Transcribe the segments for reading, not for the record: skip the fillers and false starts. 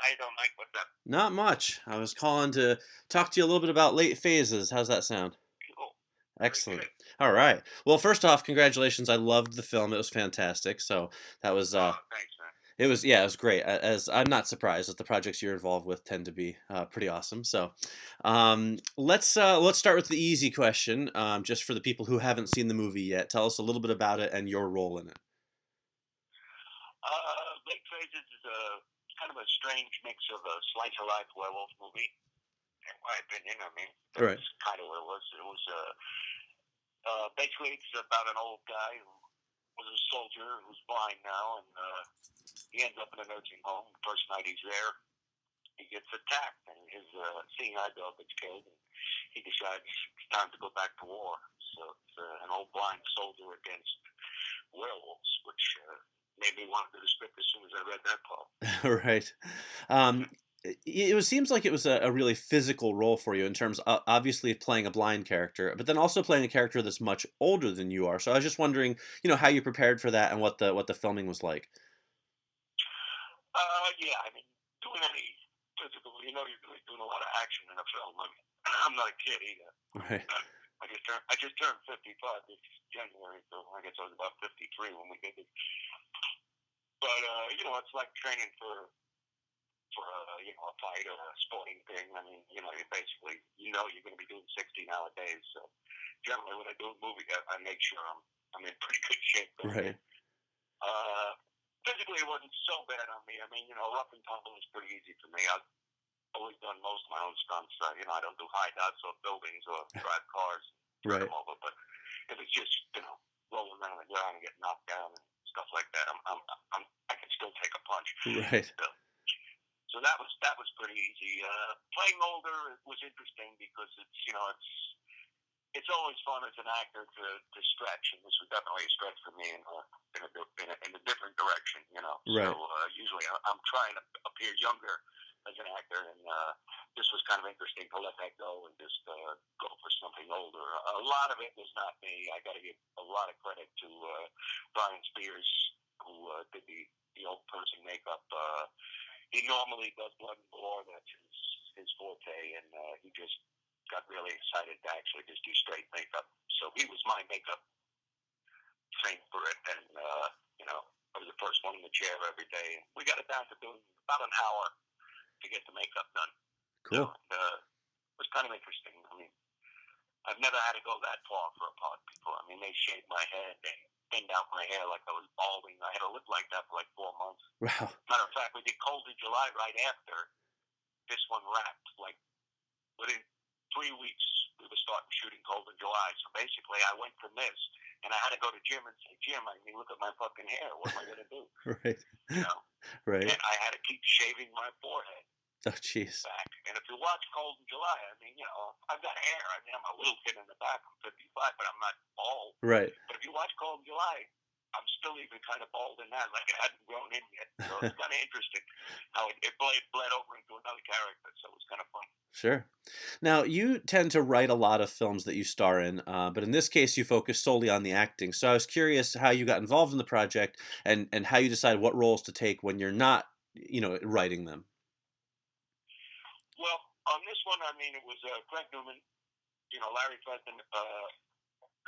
How you doing, Mike? What's up? Not much. I was calling to talk to you a little bit about late phases. How's that sound? Cool. Very Excellent. good. All right. Well, first off, congratulations. I loved the film. It was fantastic. So that was Oh, thanks, man. it was great. As I'm not surprised that the projects you're involved with tend to be pretty awesome. So let's start with the easy question. Just for the people who haven't seen the movie yet, tell us a little bit about it and your role in it. Lake Phases is a kind of a strange mix of a slice of life werewolf movie, in my opinion. I mean, All that's right. kind of what it was. It was basically it's about an old guy who was a soldier who's blind now, and he ends up in a nursing home. The first night he's there, he gets attacked, and his seeing eye dog gets killed, and he decides it's time to go back to war. So it's an old blind soldier against werewolves, which made me want to do the script as soon as I read that part. Right. Um, seems like it was a really physical role for you in terms of obviously playing a blind character, but then also playing a character that's much older than you are. So I was just wondering, how you prepared for that and what the filming was like. Yeah, I mean, doing any physical, you're really doing a lot of action in a film. I mean, I'm not a kid either. Right. I just turned 55 this January, so I guess I was about 53 when we did it. But it's like training for a fight or a sporting thing. I mean, you basically you're going to be doing 60 nowadays. So generally, when I do a movie, I make sure I'm in pretty good shape going in. Right. Uh, Physically, it wasn't so bad on me. I mean, rough and tumble is pretty easy for me. I've always done most of my own stunts. I don't do hideouts or buildings or drive cars, turn Right. them over. But if it's just rolling around the ground and getting knocked down and stuff like that, I can still take a punch. Right. So that was pretty easy. Playing older was interesting because it's always fun as an actor to stretch, and this was definitely a stretch for me in a different direction. So Right. usually I'm trying to appear younger as an actor, and this was kind of interesting to let that go and just go for something older. A lot of it was not me. I got to give a lot of credit to Brian Spears, who did the old person makeup. He normally does blood and gore. That's his forte, and he just got really excited to actually just do straight makeup. So he was my makeup trained for it, and I was the first one in the chair every day. We got it down to doing about an hour to get the makeup done. So Cool. it was kind of interesting. I mean, I've never had to go that far for a part before. I mean, they shaved my head, they thinned out my hair like I was balding. I had to live like that for like 4 months. Wow. Matter of fact, we did Cold in July right after this one wrapped. Like within 3 weeks, we were starting shooting Cold in July. So basically, I went from this, and I had to go to Jim and say, Jim, I mean, look at my fucking hair. What am I going to do? Right. You know? Right. And I had to keep shaving my forehead Oh, jeez. back. And if you watch Cold in July, I mean, I've got hair. I mean, I'm a little kid in the back. I'm 55, but I'm not bald. Right. But if you watch Cold in July, I'm still even kind of bald in that, like it hadn't grown in yet. So it's kind of interesting how it bled over into another character. So it was kind of fun. Sure. Now, you tend to write a lot of films that you star in, but in this case, you focus solely on the acting. So I was curious how you got involved in the project and how you decide what roles to take when you're not, writing them. Well, on this one, I mean, it was Greg Newman. Larry Preston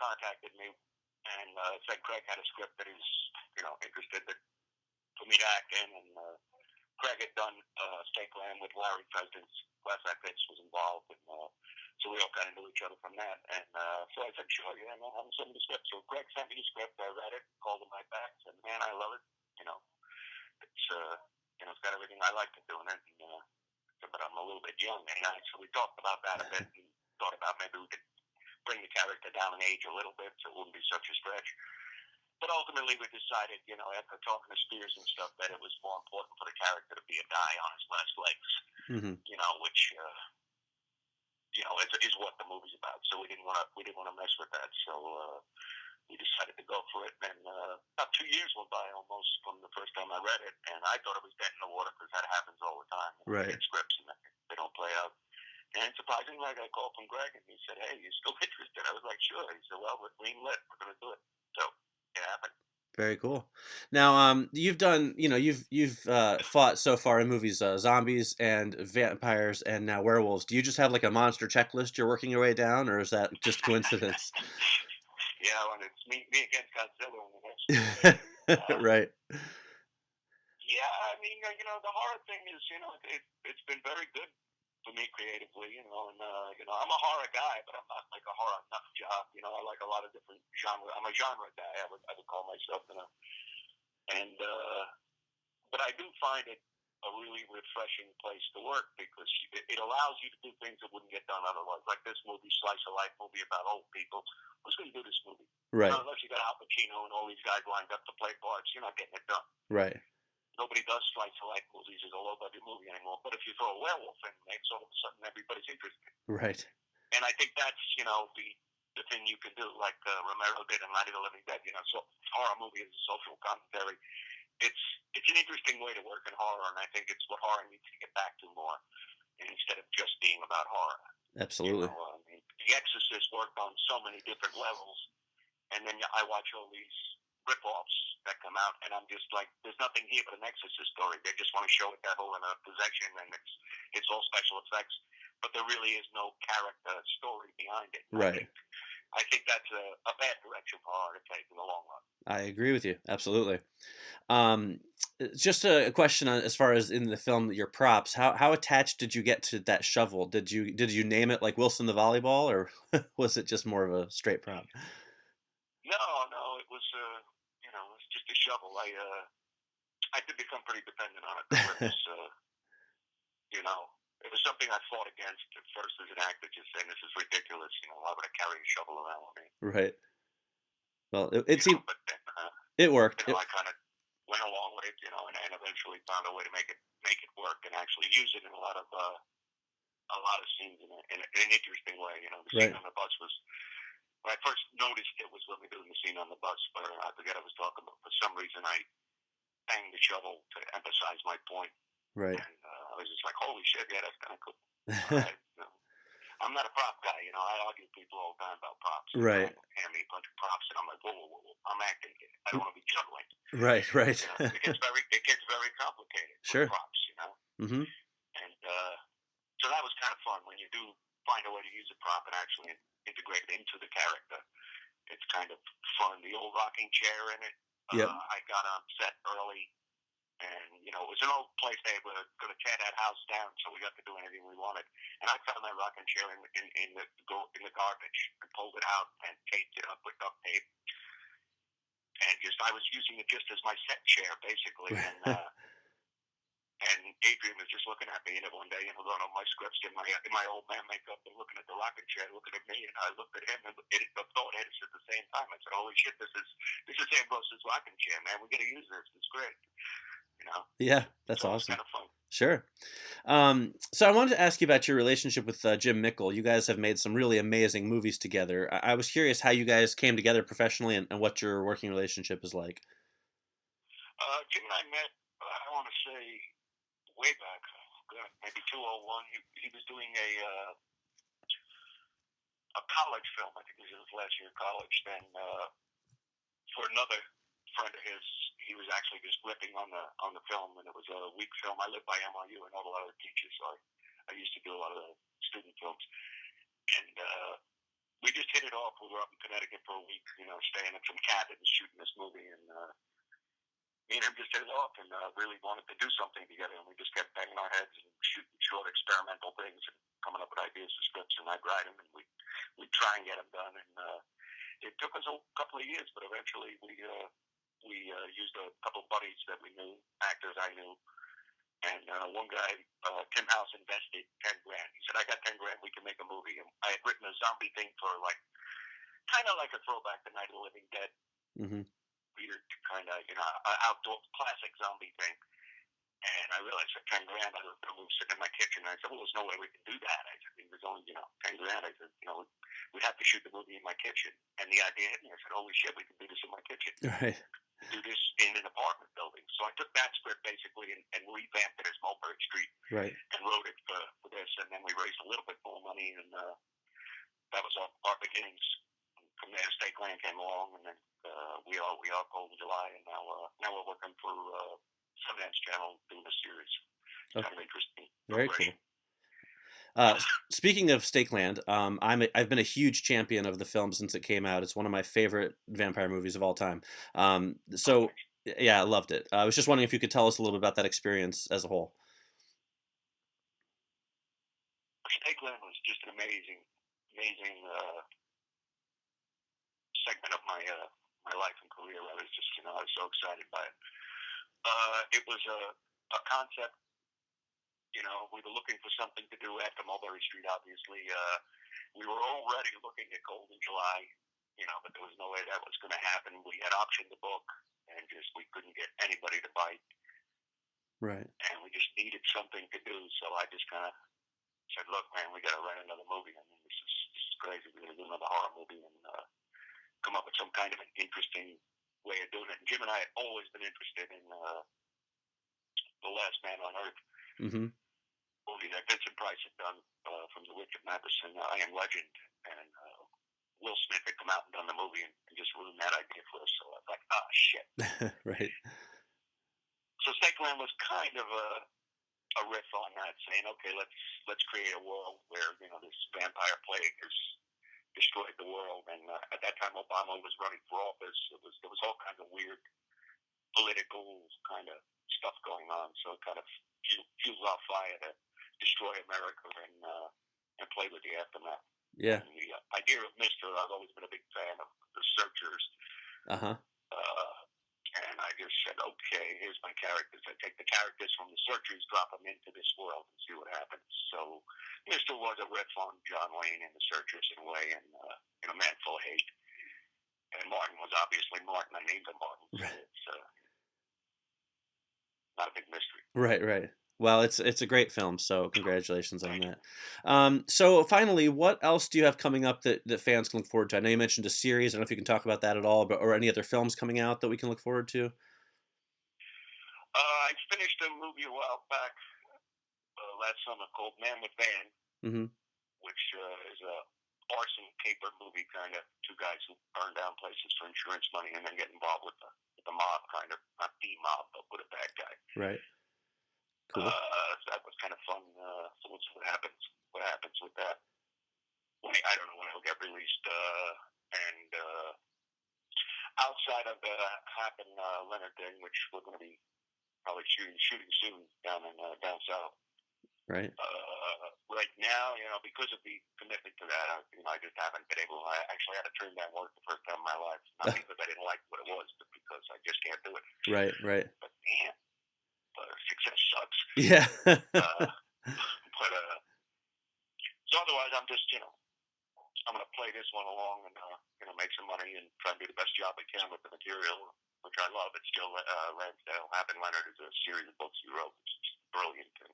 contacted me and said Craig had a script that he's, interested for me to act in. And Craig had done Stakeland with Larry Preston's Glass Eye Pitch was involved. And so we all kind of knew each other from that. And so I said, sure, yeah, man, I'm sending the script. So Greg sent me the script. I read it, called him right back, said, man, I love it. It's got everything I like to do in it. And, but I'm a little bit young, so we talked about that a bit and thought about maybe we could bring the character down in age a little bit so it wouldn't be such a stretch. But ultimately, we decided, after talking to Spears and stuff, that it was more important for the character to be a guy on his last legs, Hmm. which is what the movie's about. So we didn't want to mess with that. So we decided to go for it. And about 2 years went by almost from the first time I read it, and I thought it was dead in the water because that happens all the time. You Right. get scripts and they don't play out. And surprisingly, I got a call from Greg, and he said, "Hey, you still interested?" I was like, "Sure." He said, "Well, we're green lit. We're going to do it." So it happened. Very cool. Now, you've done, you've fought so far in movies, zombies and vampires and now werewolves. Do you just have like a monster checklist you're working your way down, or is that just coincidence? Yeah, when it's me against Godzilla in the next movie. Uh, Right. yeah, I mean, the horror thing is, it's been very good for me creatively, and I'm a horror guy, but I'm not like a horror nut job. I like a lot of different genre. I'm a genre guy. I would call myself, and but I do find it a really refreshing place to work because it allows you to do things that wouldn't get done otherwise. Like this movie, slice of life movie about old people. Who's going to do this movie? Right. Unless you got Al Pacino and all these guys lined up to play parts, you're not getting it done. Right. Nobody does slice of life movies as a low budget movie anymore. But if you throw a werewolf in the mix, all of a sudden everybody's interested. Right. And I think that's the thing you can do, like Romero did in Night of the Living Dead. So horror movie is a social commentary. It's an interesting way to work in horror, and I think it's what horror needs to get back to more, instead of just being about horror. Absolutely. I mean, The Exorcist worked on so many different levels, and then I watch all these rip-offs that come out, and I'm just like, there's nothing here but an Exorcist story. They just want to show a devil in a possession, and it's all special effects, but there really is no character story behind it. Right. I think that's a bad direction for horror to take in the long run. I agree with you. Absolutely. Um, just a question on, as far as in the film, your props. How attached did you get to that shovel? Did you name it like Wilson the volleyball, or was it just more of a straight prop? No, it was it was just a shovel. I did become pretty dependent on it. It was something I fought against at first as an actor, just saying this is ridiculous. Why would I carry a shovel around with me? Right. Well, it seemed But then it worked. I kind of went along with it, and eventually found a way to make it work and actually use it in a lot of scenes in an interesting way. The scene Right. on the bus was when I first noticed it was when we were doing the scene on the bus, but I forget I was talking about. For some reason, I banged the shovel to emphasize my point. Right. And I was just like, holy shit, yeah, that's kind of cool. All right. I'm not a prop guy, I argue with people all the time about props. Right. Hand me a bunch of props, and I'm like, whoa, I'm acting here. I don't want to be juggling. Right. Right. It gets very complicated with Sure. props, Mm-hmm. And so that was kind of fun when you do find a way to use a prop and actually integrate it into the character. It's kind of fun. The old rocking chair in it. Yep. I got on set early. And, it was an old place. They were going to tear that house down, so we got to do anything we wanted. And I found that rocking chair in the garbage and pulled it out and taped it up with duct tape. And I was using it just as my set chair, basically. And Adrian was just looking at me, one day, going over my scripts in my old man makeup and looking at the rocking chair, looking at me, and I looked at him, and the thought hit us at the same time. I said, holy shit, this is Ambrose's rocking chair, man. We got to use this. It's great. Yeah, that's so awesome. It's kind of fun. Sure. So I wanted to ask you about your relationship with Jim Mickle. You guys have made some really amazing movies together. I was curious how you guys came together professionally and what your working relationship is like. Jim and I met, I want to say, way back, maybe 201. He was doing a college film. I think it was his last year of college. Then for another friend of his, he was actually just ripping on the film, and it was a week film. I live by MRU and know a lot of the teachers, so I used to do a lot of the student films. And we just hit it off. We were up in Connecticut for a week, staying in some cabins, shooting this movie, and me and him just hit it off and really wanted to do something together. And we just kept banging our heads and shooting short experimental things and coming up with ideas for scripts. And I'd write them, and we'd try and get them done. And it took us a couple of years, but eventually we used a couple of buddies that we knew, actors I knew. And one guy, Tim House, invested $10,000. He said, I got $10,000, we can make a movie. And I had written a zombie thing for kind of like a throwback to Night of the Living Dead. Mm-hmm. Weird kind of, outdoor classic zombie thing. And I realized that $10,000, I was sitting in my kitchen, and I said, well, there's no way we can do that. I said, there's only, $10,000. I said, we'd have to shoot the movie in my kitchen. And the idea hit me. I said, holy shit, we can do this in my kitchen. Right. Do this in an apartment building. So I took that script basically and revamped it as Mulberry Street. Right. And wrote it for this. And then we raised a little bit more money, and that was our beginnings. from there, Stakeland came along, and then we are Cold in July, and now we're working for Sundance Channel doing a series. It's Okay, kind of interesting very cool. progression. Speaking of Stakeland, I've been a huge champion of the film since it came out. It's one of my favorite vampire movies of all time. So yeah, I loved it. I was just wondering if you could tell us a little bit about that experience as a whole. Stakeland was just an amazing segment of my life and career. I was just, I was so excited by it. It was a concept. We were looking for something to do after Mulberry Street. Obviously, we were already looking at Cold in July. But there was no way that was going to happen. We had optioned the book, and just we couldn't get anybody to bite, Right. and we just needed something to do. So I just kind of said, "Look, man, we got to write another movie. I mean, this is crazy. We're going to do another horror movie and come up with some kind of an interesting way of doing it." And Jim and I had always been interested in The Last Man on Earth Mm-hmm. movie that Vincent Price had done from the Richard Matheson I Am Legend, and Will Smith had come out and done the movie and just ruined that idea for us. So I was like, "Ah, shit." Right. So Stakeland was kind of a riff on that, saying, "Okay, let's create a world where this vampire plague has destroyed the world." And at that time, Obama was running for office. There was all kinds of weird political kind of stuff going on. So it kind of fuels off fire to destroy America and play with the aftermath. Yeah. And the idea of Mister, I've always been a big fan of the Searchers. Uh-huh. And I just said, "Okay, here's my characters. I take the characters from the Searchers, drop them into this world, and see what happens." So Mister was a riff on John Wayne and the Searchers in a way, and a man full of hate. And Martin was obviously Martin. I named him Martin. So Right. it's not a big mystery. Right, right. Well, it's a great film, so congratulations on that. So finally, what else do you have coming up that fans can look forward to? I know you mentioned a series. I don't know if you can talk about that at all, but or any other films coming out that we can look forward to. I finished a movie a while back last summer called Man with Van, Mm-hmm. which is a arson caper movie, kind of two guys who burn down places for insurance money and then get involved with the mob, kind of not the mob, but with a bad guy. Right. Cool. So that was kind of fun. So we'll see what happens. What happens with that? I don't know when it'll get released. And outside of the Happen Leonard thing, which we're going to be probably shooting soon down south. Right. Right now, because of the commitment to that, I just haven't been able. I actually had to turn down work the first time in my life, not because I didn't like what it was, but because I just can't do it. Right. Right. But man, success sucks. Yeah. But so otherwise, I'm just I'm going to play this one along and make some money and try and do the best job I can with the material, which I love. It's still Lansdale. Happen Leonard is a series of books he wrote, which is brilliant. And,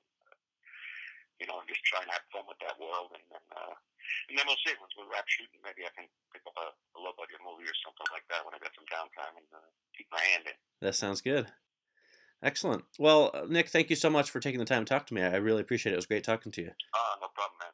I'm just trying to have fun with that world, and then we'll see. Once we wrap shooting, maybe I can pick up a low budget movie or something like that when I got some downtime and keep my hand in. That sounds good. Excellent. Well, Nick, thank you so much for taking the time to talk to me. I really appreciate it. It was great talking to you. No problem, man.